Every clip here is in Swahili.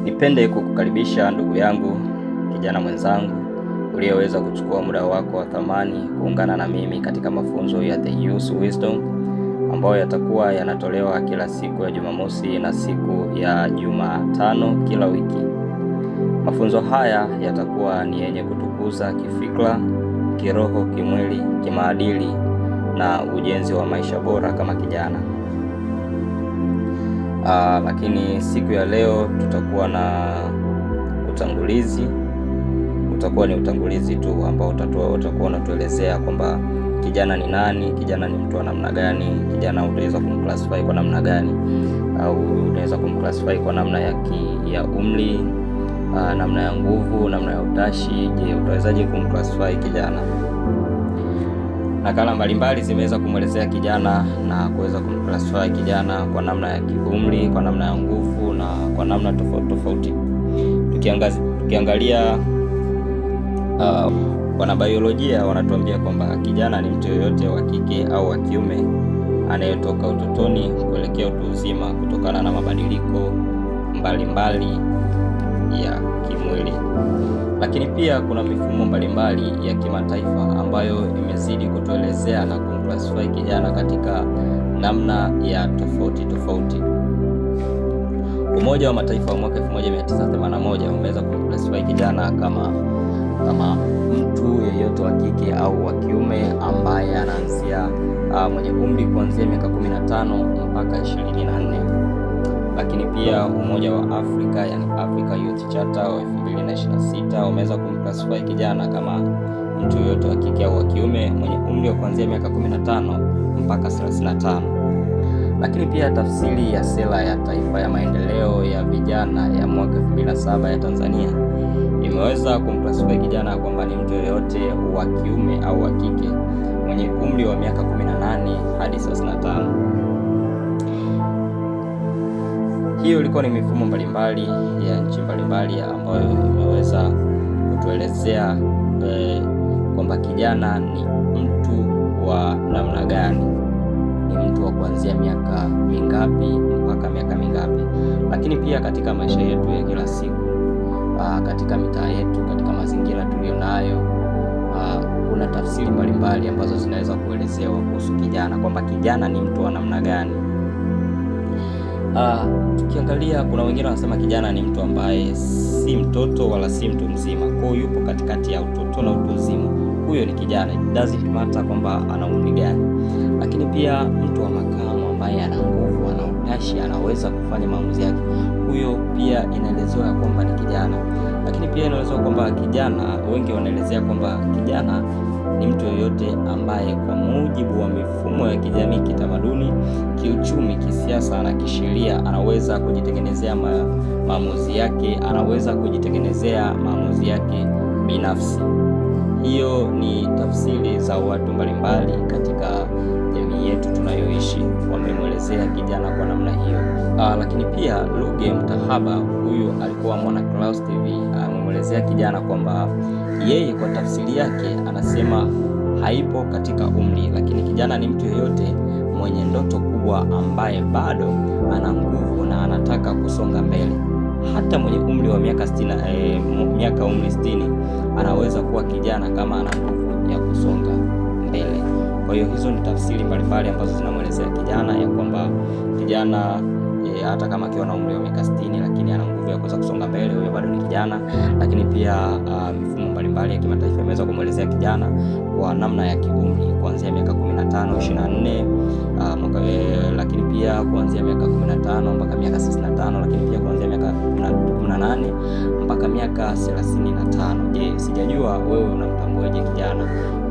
Nipende kukukaribisha ndugu yangu, kijana mwenzangu, uliyeweza kuchukua muda wako wa thamani kuungana na mimi katika mafunzo ya The Youth Wisdom ambayo yatakuwa yanatolewa kila siku ya Jumamosi na siku ya Jumatano kila wiki. Mafunzo haya yatakuwa ni yenye kutukuza kifikra, kiroho, kimwili, kimaadili na ujenzi wa maisha bora kama kijana. Lakini siku ya leo tutakuwa na utangulizi. Utakuwa ni utangulizi tu ambao utakuwa unatuelezea kwamba kijana ni nani, kijana ni mtu wa namna gani, kijana utaweza kumclassify kwa namna gani, au unaweza kumclassify kwa namna ya umri, namna ya nguvu, namna ya utashi. Je, utawezaje kumclassify kijana? Nakala mbalimbali zimeweza kumwelezea kijana na kuweza kumclassify kijana kwa namna ya kiumri, kwa namna ya nguvu na kwa namna tofauti tofauti. Tukiangalia wanabiolojia wanatuambia kwamba kijana ni mtu yoyote wa kike au wa kiume anayetoka utotoni kuelekea utu uzima kutokana na mabadiliko mbalimbali ya kimwili. Lakini pia kuna mifumo mbalimbali ya kimataifa ambayo imezidi kutuelezea na kumclassify kijana katika namna ya tofauti tofauti. Umoja wa Mataifa wa mwaka 1981 umeweza kumclassify kijana kama mtu yeyote wa kike au wa kiume ambaye anaanzia mwenye umri kuanzia miaka 15 mpaka 24. Lakini pia Umoja wa Afrika, yani Africa Youth Charter wa 2026 umeweza kumclassify kijana kama mtu yeyote wa kike au wa kiume mwenye umri wa kuanzia miaka 15 mpaka 35. Lakini pia tafsiri ya sera ya taifa ya maendeleo ya vijana ya mwaka 2007 ya Tanzania imeweza kumclassify kijana kwamba ni mtu yeyote wa kiume au wa kike mwenye umri wa miaka 18 hadi 35. Hiyo ilikuwa ni mifumo mbalimbali ya nchi mbalimbali ambayo imeweza kutuelezea kwamba kijana ni mtu wa namna gani, ni mtu wa kuanzia miaka mingapi mpaka miaka mingapi. Lakini pia katika maisha yetu ya kila siku, katika mitaa yetu, katika mazingira tuliyonayo, kuna tafsiri mbalimbali ambazo zinaweza kuelezewa kuhusu kijana kwamba kijana ni mtu wa namna gani. Tukiangalia, kuna wengine wanasema kijana ni mtu ambaye si mtoto wala si mtu mzima, kwa hiyo yupo katikati ya utoto na utu uzima. Huyo ni kijana, it doesn't matter kwamba ana umri gani. Lakini pia mtu wa makamu ambaye ana nguvu, ana utashi, anaweza kufanya maamuzi yake, huyo pia inaelezewa kwamba ni kijana. Lakini pia inaelezewa kwamba kijana, wengi wanaelezea kwamba kijana ni mtu yoyote ambaye kwa mujibu wa mifumo ya kijamii, kitamaduni, kiuchumi, kisiasa na kisheria anaweza kujitengenezea maamuzi yake, anaweza kujitengenezea maamuzi yake binafsi. Hiyo ni tafsiri za watu mbalimbali katika jamii yetu tunayoishi, wamemwelezea kijana kwa namna hiyo. Lakini pia Ruge Mutahaba, huyu alikuwa mwana Clouds TV, amemwelezea kijana kwamba yeye kwa tafsiri yake anasema haipo katika umri, lakini kijana ni mtu yeyote mwenye ndoto kubwa ambaye bado ana nguvu na anataka kusonga mbele. Hata mwenye umri wa miaka 60 anaweza kuwa kijana kama ana nguvu ya kusonga mbele. Kwa hiyo hizo ni tafsiri mbalimbali ambazo zinamwelezea kijana ya kwamba kijana hata kama akiwa na umri wa miaka 60 lakini ana nguvu ya kuweza kusonga mbele, huyo bado ni kijana. Lakini pia mifumo mbalimbali ya kimataifa imeweza kumwelezea kijana kwa namna ya kiumri kuanzia miaka 15, 24, lakini pia kuanzia miaka 15 mpaka miaka 65, lakini pia kuanzia miaka 18 mpaka miaka 35. Je, sijajua wewe unamtambuaje kijana?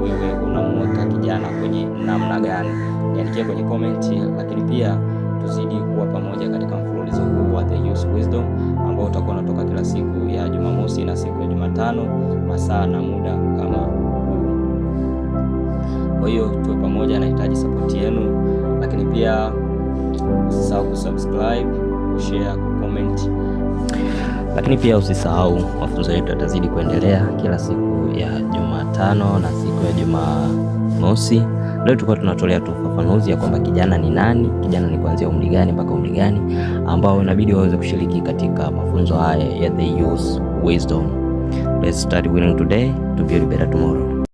Wewe unamweka kijana kwenye namna gani? Niandikie kwenye comment. Lakini pia tuzidi kuwa pamoja katika mfululizo huu wa The Youth Wisdom ambao utakuwa unatoka kila siku ya Jumamosi na siku ya Jumatano, masaa na muda kama huu. Kwa hiyo tuwe pamoja, nahitaji support yenu. Lakini pia usisahau kusubscribe, kushare, kucomment. Lakini pia usisahau mafunzo yetu yatazidi kuendelea kila siku ya Jumatano na siku ya Jumamosi Leo tulikuwa tunatolea tu ufafanuzi ya kwamba kijana ni nani, kijana ni kuanzia umri gani mpaka umri gani, ambao inabidi waweze kushiriki katika mafunzo haya ya The Youth Wisdom. Let's start winning today to build better tomorrow.